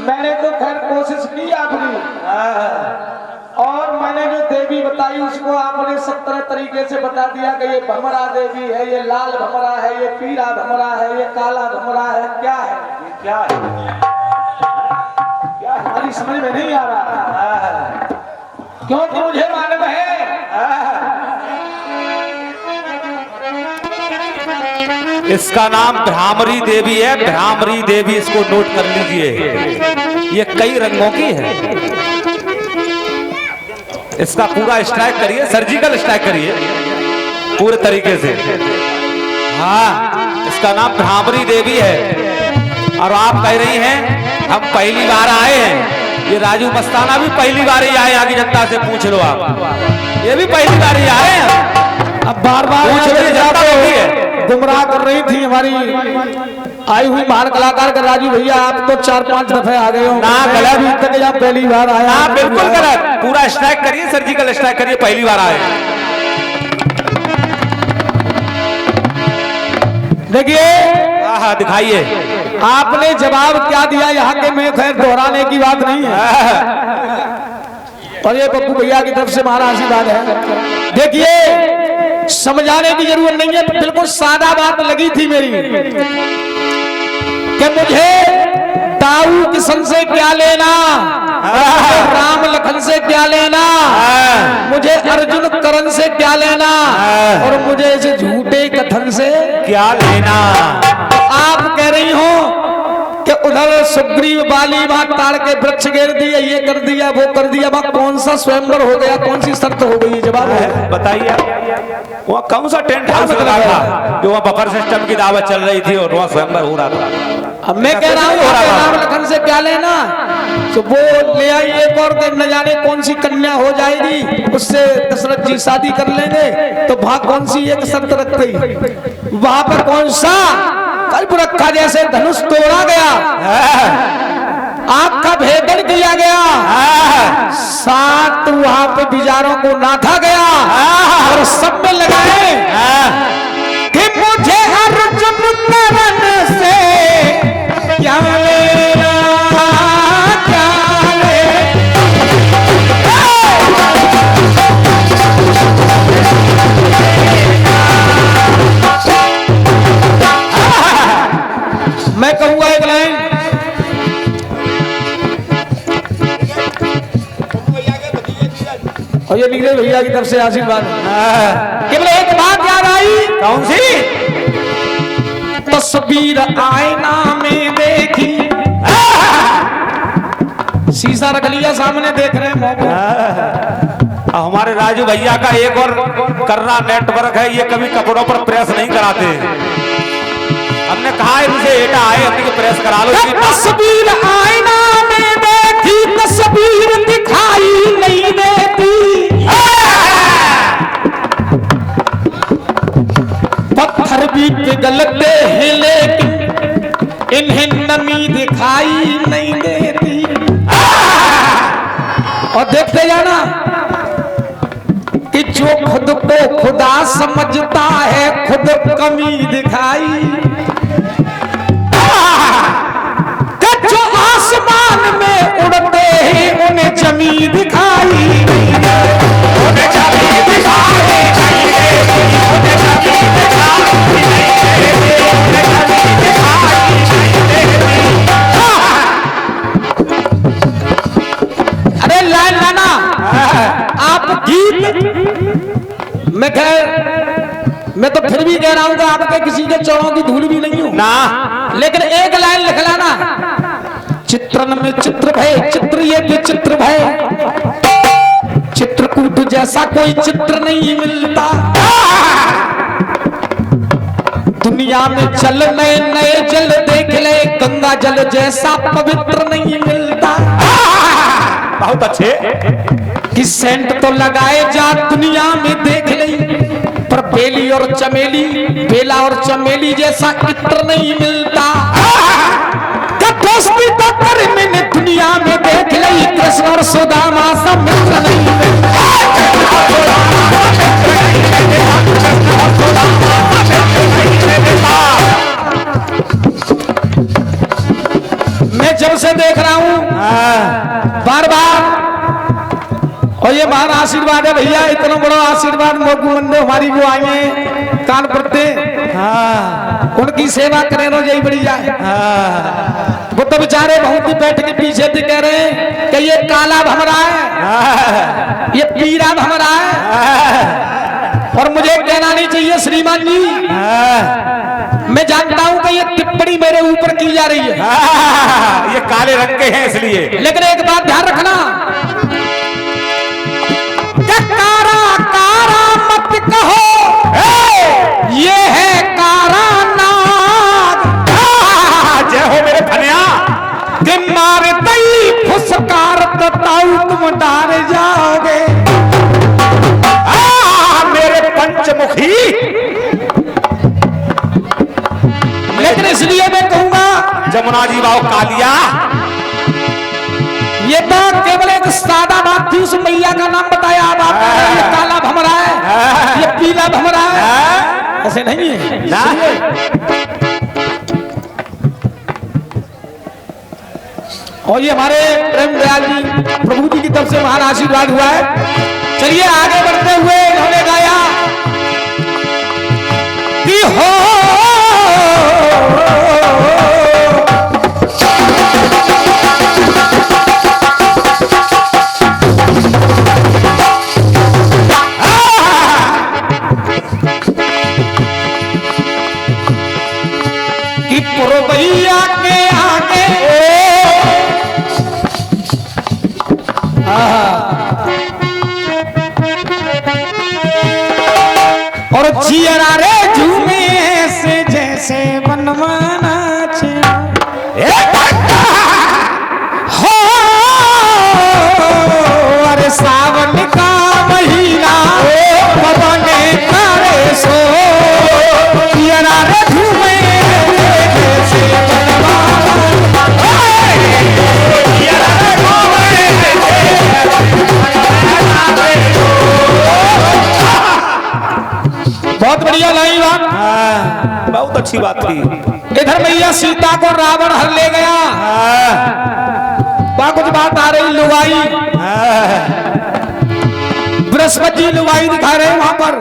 मैंने तो खैर कोशिश की आपने, और मैंने जो देवी बताई उसको आपने 17 तरीके से बता दिया कि ये भमरा देवी है, ये लाल भमरा है, ये पीला भमरा है, ये काला भमरा है। क्या है ये? क्या है? क्या हमारी समझ में नहीं आ रहा, क्योंकि मुझे मालूम है इसका नाम भ्रामरी देवी है। भ्रामरी देवी, इसको नोट कर लीजिए। ये कई रंगों की है। इसका पूरा स्ट्राइक करिए, सर्जिकल स्ट्राइक करिए पूरे तरीके से। हाँ, इसका नाम भ्रामरी देवी है। और आप कह रही हैं हम पहली बार आए हैं। ये राजू मस्ताना भी पहली बार ही आए, आगे जनता से पूछ लो आप। ये भी पहली बार ही आए हैं। अब बार बार जनता होती है, गुमराह कर रही थी हमारी आई हुई महान कलाकार का राजू भैया। आप तो 4-5 दफे आ गए हो ना, गलत अभी तक आप पहली बार आए। ना, बिल्कुल गलत। पूरा स्ट्राइक करिए, सर्जिकल स्ट्राइक करिए, पहली बार आए। देखिए, हाँ दिखाइए। आपने जवाब क्या दिया यहाँ के, मैं खैर दोहराने की बात नहीं है, और ये पप्पू भैया की तरफ से हमारा आशीर्वाद है। देखिए, समझाने की जरूरत नहीं है, बिल्कुल सादा बात लगी थी मेरी कि मुझे दाऊ किशन से क्या लेना, राम लखन से क्या लेना, मुझे अर्जुन करण से क्या लेना, और मुझे इस झूठे कथन से क्या लेना। आप कह रही हो कि उधर सुग्रीव बाली वहां ताड़ के वृक्ष गिर दिए, ये कर दिया, वो कर दिया, वहां कौन सा स्वयंवर हो गया, कौन सी शर्त हो गई? जवाब है, बताइए। वहाँ कौन सा टेंट हाउस लगा था जो वहाँ बफर सिस्टम की दावत चल रही थी और वहाँ स्वयंवर हो रहा था? अब मैं कह रहा हूँ राम लखन से क्या लेना, तो वो ले आई एक और, न जाने कौन सी कन्या हो जाएगी, उससे दशरथ जी शादी कर लेंगे। तो वहां कौन सी एक शर्त रख गई, वहां पर कौन सा कल्प रखा, जैसे धनुष तोड़ा गया, आंख का भेदन किया गया, 7 वहां पे बिजारों को नाथा गया, और सब में लगाए कि मुझे अर्जुन करण से क्या लेना, क्या मैं कहूंगा एक लाइन, और ये निकले भैया की तरफ से आशीर्वाद। केवल एक बात याद आई, कौन सी? तस्वीर आईना में देखी, शीशा रख लिया सामने, देख रहे हैं। हमारे राजू भैया का एक और करना नेटवर्क है, ये कभी कपड़ों पर प्रेस नहीं कराते। हमने कहा इनसे एटा आए, हमने प्रेस करा लो। तस्वीर आईना में देखी, तस्वीर दिखाई नहीं देती, पत्थर भी पिघलते हैं लेकिन इन्हें नमी दिखाई नहीं देती। और देखते जाना कि जो खुद को खुदा समझता है, खुद कमी दिखाई, जो आसमान में उड़ते हैं उन्हें जमी दिखाई, उन्हें जमी दिखाई, उन्हें जमी अरे लाइन लाना आप गीत, मैं खैर मैं तो फिर भी कह रहा हूँ कि आपके किसी के चौड़ों की धूल भी नहीं हूं ना, लेकिन एक लाइन लिख लाना, चित्रन में चित्र भय, चित्र ये विचित्र भय, चित्रकूट जैसा कोई चित्र नहीं मिलता, दुनिया में जल नए नए जल देख ले, गंगा जल जैसा पवित्र नहीं मिलता। बहुत अच्छे। कि सेंट तो लगाए जा दुनिया में देख ले, पर बेली और चमेली, बेला और चमेली जैसा इत्र नहीं मिलता। दोस्ती तो कर मैंने दुनिया में देख ली, कृष्ण और सुदामा सब मित्र नहीं मिलता। मैं जब से से देख रहा हूँ बार बार, और ये महान आशीर्वाद है भैया, इतना बड़ा आशीर्वाद मोगू मंडे हमारी वो आई है कान पड़ते, उनकी सेवा करें रो यही बड़ी जाए। वो तो बेचारे बहुत ही बैठ के पीछे भी कह रहे हैं कि ये काला भमरा है, ये पीरा भमरा है। और मुझे कहना नहीं चाहिए श्रीमान जी, मैं जानता हूं कि ये टिप्पणी मेरे ऊपर की जा रही है, ये काले रंग के हैं इसलिए। लेकिन एक बात ध्यान रखना, कारा कारा मत कहो, ये है कारा नाग। जय हो मेरे धनिया, कि मारे दई फुसकार ताऊ तुम डार जाओगे। मेरे पंचमुखी, लेकिन इसलिए मैं कहूंगा जमुना जी बाओ कालिया, ये तो केवल एक सादा बात थी, उस मैया का नाम बताया, अब आप कह रहे हैं ये काला भमरा है, ये पीला भमरा है, ऐसे नहीं है ना? और ये हमारे प्रेम दयाल जी प्रभु जी की तरफ से महान आशीर्वाद हुआ है। चलिए आगे बढ़ते हुए इन्होंने गाया कि हो कि पुरवैया के आगे और जियरा रे झूमे से जैसे बनवाना हो, अरे सावन का महीना पवने करे सो, जियरा रे झूमे जैसे बहुत बढ़िया लाइन बात, बहुत अच्छी बात थी। इधर मैया सीता को रावण हर ले गया, वहां कुछ बात आ रही लुगाई, बृहस्पति जी लुगाई दिखा रहे हैं वहां पर,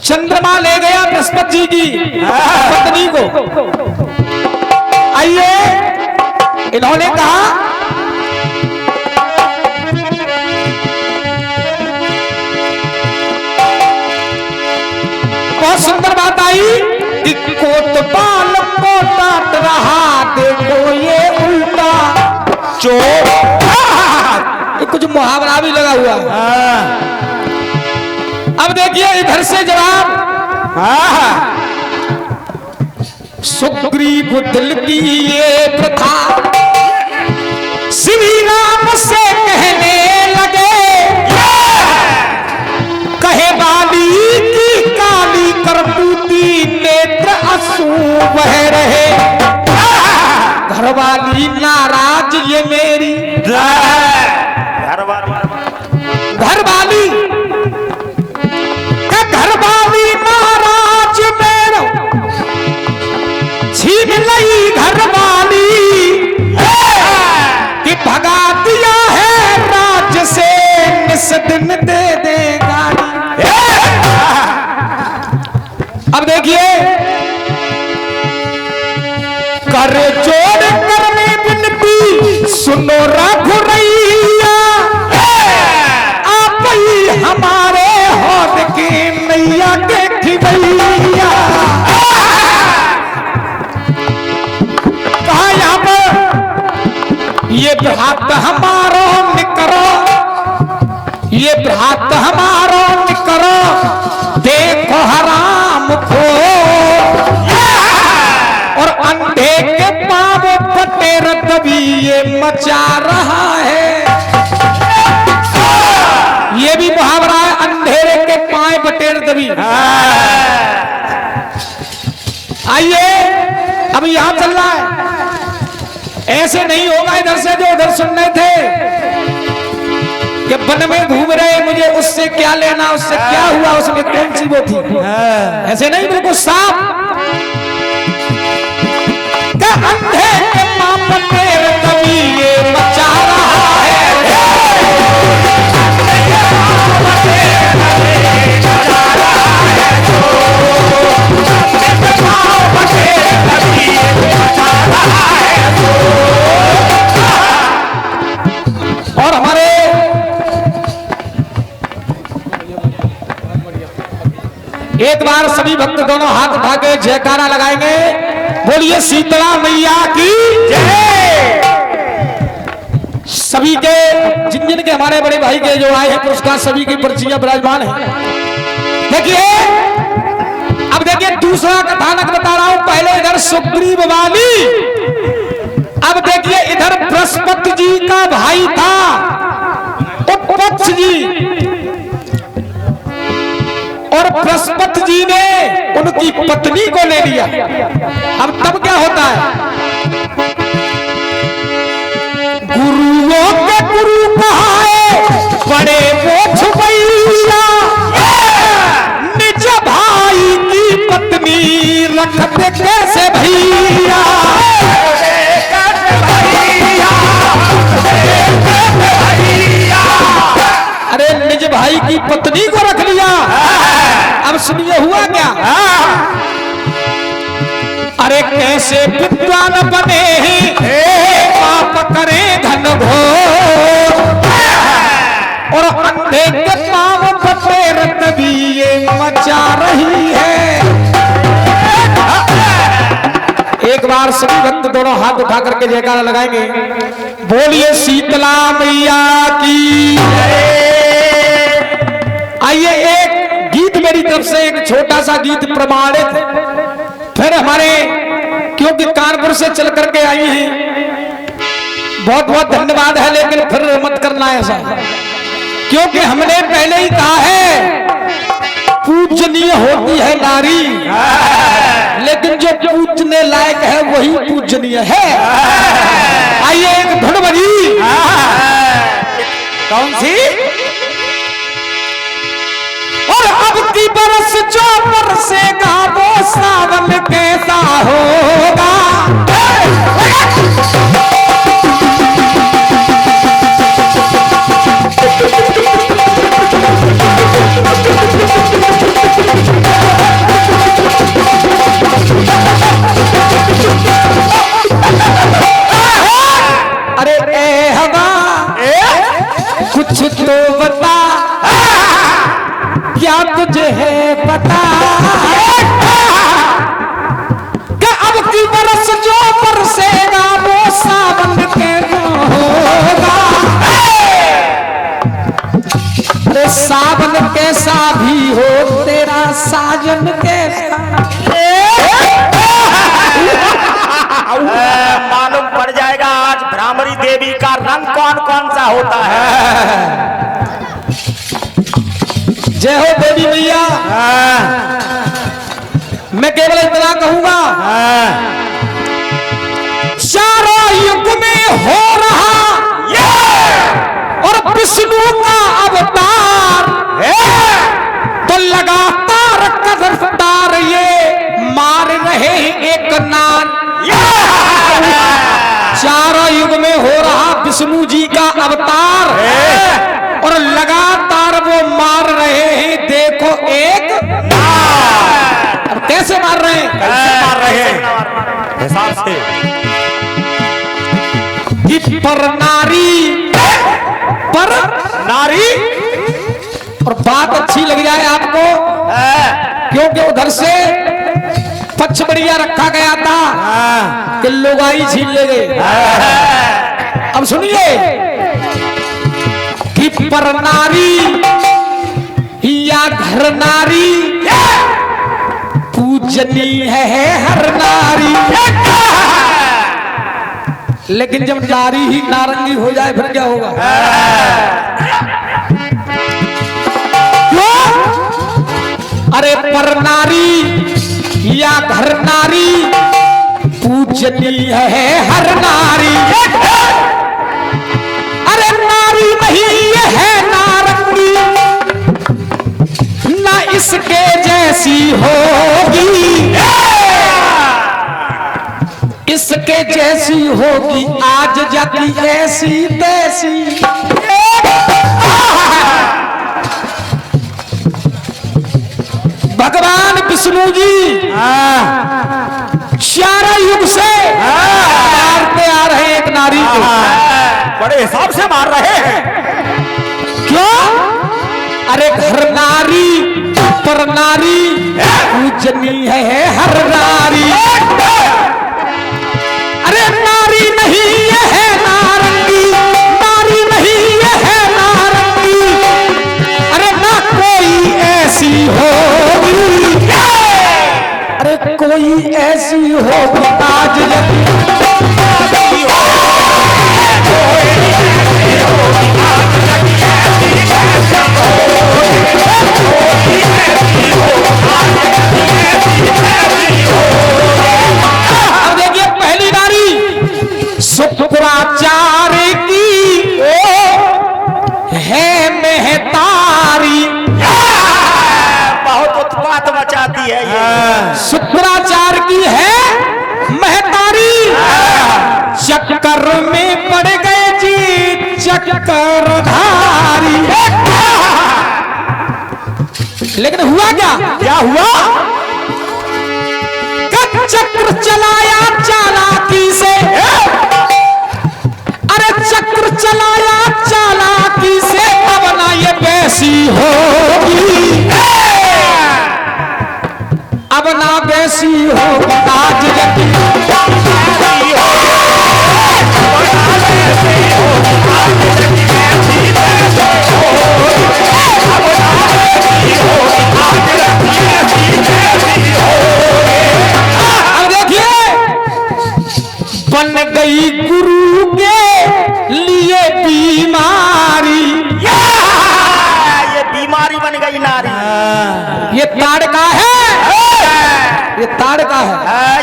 चंद्रमा ले गया बृहस्पति जी की पत्नी को। आइए इन्होंने कहा बहुत सुंदर बात आई कि कोतवाल को डांट रहा, देखो ये उल्टा चोर, कुछ मुहावरा भी लगा हुआ। अब देखिए इधर से जवाब, सुग्रीव दिल की ये प्रथा श्री राम से कहने लगे, कहे वाली की काली करतूती नेत्र आंसू बह रहे, घरवाली नाराज ये मेरी, घरवाली घरवाली नाराज मेरा, छीन लई घरवाली कि भगा दिया है राज्य से, निस दिन दे दे गाली। अब देखिए कर जोड़ करने विनती सुनो रघुरैया, आप ही हमारे होद की नैया के खिवैया। कहा यहाँ पर ये भ्रात हमारो निकरो, ये भ्रात हमारो निकरो, देखो हराम खो, और अंधे के पाव फटे रतबी ये मचा रहा है। ये भी मुहावरा है, अंधेरे के पाए बटेर दबी। आइए अब यहां चल रहा है, ऐसे नहीं होगा इधर से जो उधर सुन रहे थे कि वन में घूम रहे, मुझे उससे क्या लेना, उससे क्या हुआ, उसमें कौन सी वो थी, ऐसे नहीं, बिल्कुल साफ। अंधे के पाप तेरे तभी ये मचा रहा है। और हमारे एक बार सभी भक्त दोनों हाथ उठा के जयकारा लगाएंगे, बोलिए शीतला मैया की जय। सभी के जिन जिन के हमारे बड़े भाई के जो आए हैं पुरस्कार सभी की पर्चियां विराजमान है। देखिए अब देखिए दूसरा कथानक बता रहा हूं। पहले इधर सुग्रीव वाली, अब देखिए इधर बृहस्पति जी का भाई था उपपक्ष जी, और बृहस्पति जी ने उनकी पत्नी को ले लिया। अब तब क्या होता है, गुरुओं के गुरु कहाए बड़े मोक्ष भैया, निज भाई की पत्नी रखते कैसे भैया। अरे निज भाई की पत्नी को रख लिया। अब सुनिए हुआ क्या, अरे कैसे विद्वान बने पाप करे घन घोर, और अंधे के पाँव पटेर तभी ये मचा रही है। एक बार सभी भक्त दोनों हाथ उठा करके जयकारा लगाएंगे, बोलिए शीतला मैया की। आइए एक गीत मेरी तरफ से, एक छोटा सा गीत प्रमाणित, फिर हमारे क्योंकि कानपुर से चल करके आई हैं, बहुत बहुत धन्यवाद है, लेकिन फिर मत करना ऐसा, क्योंकि हमने पहले ही कहा है पूजनीय होती है नारी, लेकिन जो पूजने लायक है वही पूजनीय है। आइए एक धुन बजी, कौन सी, और अब की बरस जो बरसेगा वो सावन कैसा होगा। अरे ए हवा कुछ तो बता, क्या तुझे है पता कि अब की बरस जो बरसेगा वो सावन कैसा होगा। अरे सावन कैसा भी हो तेरा साजन कैसा, मालूम पड़ जाएगा आज भ्रामरी देवी का रंग कौन कौन सा होता है। जय हो देवी मैया। मैं केवल इतना कहूंगा, चारों युग में हो रहा और विष्णु का अवतार तो लगातार कदरदार ये मार रहे एक नान। चारों युग में हो रहा विष्णु जी का अवतार और लगातार वो मार रहे हैं, देखो एक नार। अब कैसे मार रहे हैं, कैसे मार रहे हैं हिसाब से, कि पर नारी, पर नारी, और बात अच्छी लग जाए आपको, क्योंकि उधर से पक्ष बढ़िया रखा गया था कि लुगाई छीन ले गए। अब सुनिए कि पर नारी या घर नारी पूजनी है हर नारी, लेकिन जब नारी ही नारंगी हो जाए फिर क्या होगा। अरे पर नारी या घर नारी पूजनी है हर नारी, अरे नारी नहीं ये है नारंगी, ना इसके जैसी होगी, इसके जैसी होगी आज जाती ऐसी तैसी। भगवान विष्णु जी 4 युग से मारते आ रहे हैं एक नारी को। बड़े हिसाब से मार रहे हैं। क्यों? अरे घर नारी पर नारी पूजनी है हर नारी। अरे नारी नहीं ये है नारंगी, नारी नहीं ये है नारंगी। अरे ना कोई ऐसी होगी, अरे कोई ऐसी होगी आज अब देखिए पहली नारी शुक्राचार्य की है महतारी। बहुत उत्पात मचाती है ये। शुक्राचार्य की है महतारी। चक्कर में पड़ गए जी चक्करधारी। लेकिन हुआ क्या? क्या हुआ? चक्र चलाया चालाकी से। अरे चक्र चलाया चालाकी से अब ना ये वैसी होगी, अब ना वैसी होगी आज यदि। बन गई गुरु के लिए बीमारी। ये बीमारी बन गई नारी। ये ताड़का है, ये ताड़का है।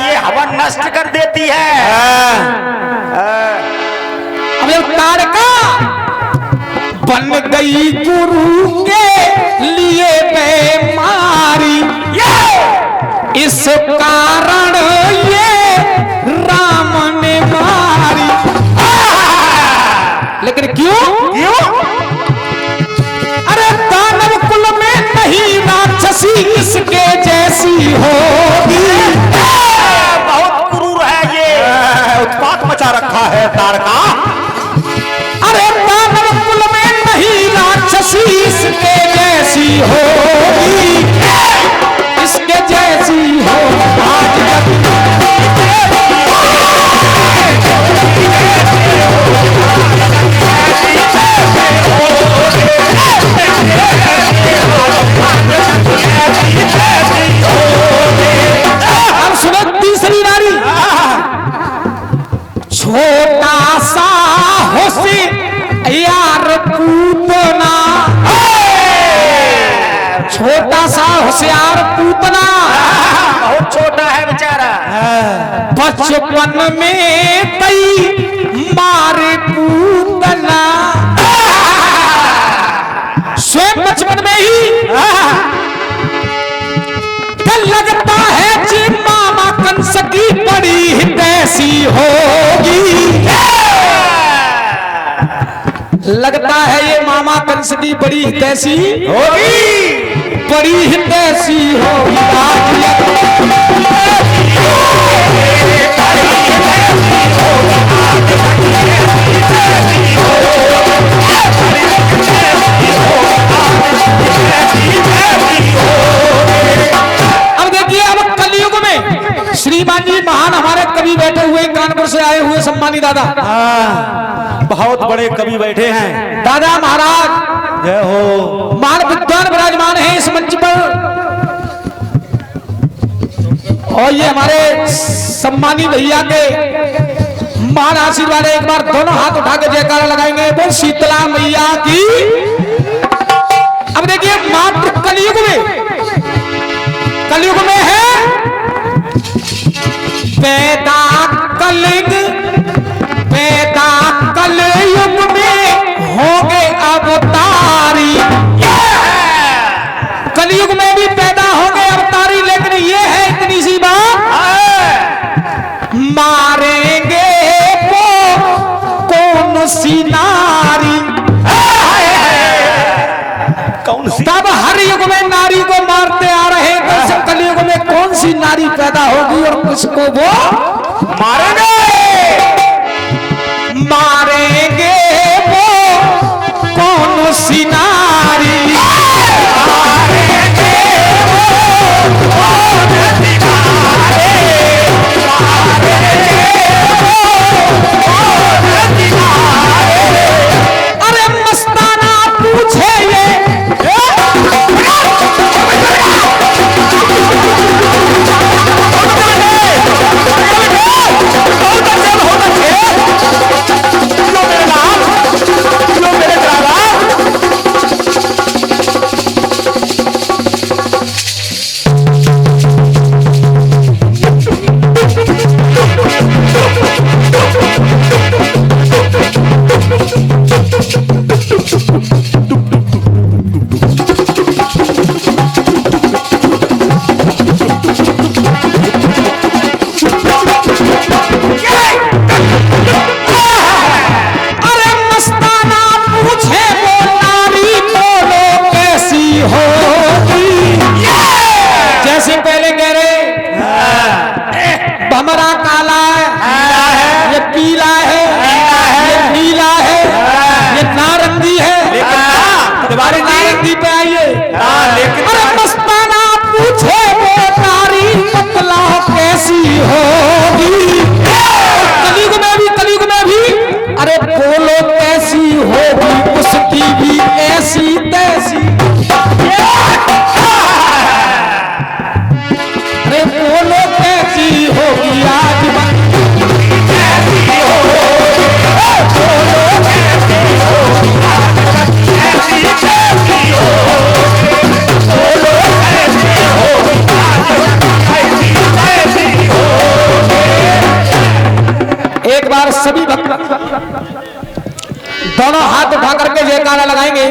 ये हवन नष्ट कर देती है। अब ये ताड़का बन गई गुरु के लिए बीमारी। इस कारण ये राम ने मारी। लेकिन क्यों? क्यों? अरे दानव कुल में नहीं राक्षसी इसके जैसी होगी। बहुत क्रूर है ये। उत्पात मचा रखा है तारका। अरे दानव कुल में नहीं राक्षसी इसके जैसी होगी, इसके जैसी हो आज अब सुनो तीसरी नारी। छोटा सा होशियार पूतना, छोटा सा होशियार पूतना। बहुत छोटा है बेचारा। बचपन में कई मारे पूतना। स्वयं बचपन में ही लगता है जी मामा कंस की बड़ी हितैषी होगी। लगता है ये मामा कंस की बड़ी हितैषी होगी, बड़ी हितैषी होगी आज अब देखिए, अब कलयुग में श्रीमान जी महान हमारे कवि बैठे हुए कानपुर से आए हुए सम्मानी दादा। बहुत बड़े कवि बैठे हैं। दादा महाराज जय हो। महान विद्वान विराजमान हैं इस मंच पर। और ये हमारे सम्मानी भैया के महान आशीर्वाद है। एक बार दोनों हाथ उठा के जयकारा लगाएंगे, बोल शीतला मैया की। अब देखिए मात्र कलयुग में है पैदा कलयुग, पैदा कलयुग में होंगे अवतारी। कलयुग में भी पैदा होंगे अवतारी। लेकिन ये है इतनी सी बात, मारे कौन सी? तब हर युग में नारी को मारते आ रहे हैं, तो इस कलयुग में कौन सी नारी पैदा होगी और किसको वो मारेंगे? मारेंगे? वो कौन सी नारी मारेंगे वो कौन सी नारी? मारेंगे वो कौन सी नारी? अरे मस्ताना पूछे ये भमरा काला है, ये पीला है, ये नीला है, ये नारंगी है। तुम्हारी नारंगी पे आइए। लेकिन अरे मस्ताना पूछे वो नारी बतला कैसी होगी? कलयुग में भी अरे बोलो कैसी होगी? उसकी भी ऐसी तैसी। अरे बोलो कैसी होगी आज कैसी होगी? बोलो कैसी होगी कैसी होगी? बोलो कैसी होगी कैसी होगी? एक बार सभी भक्त दोनों हाथ उठा करके जयकारा लगाएंगे।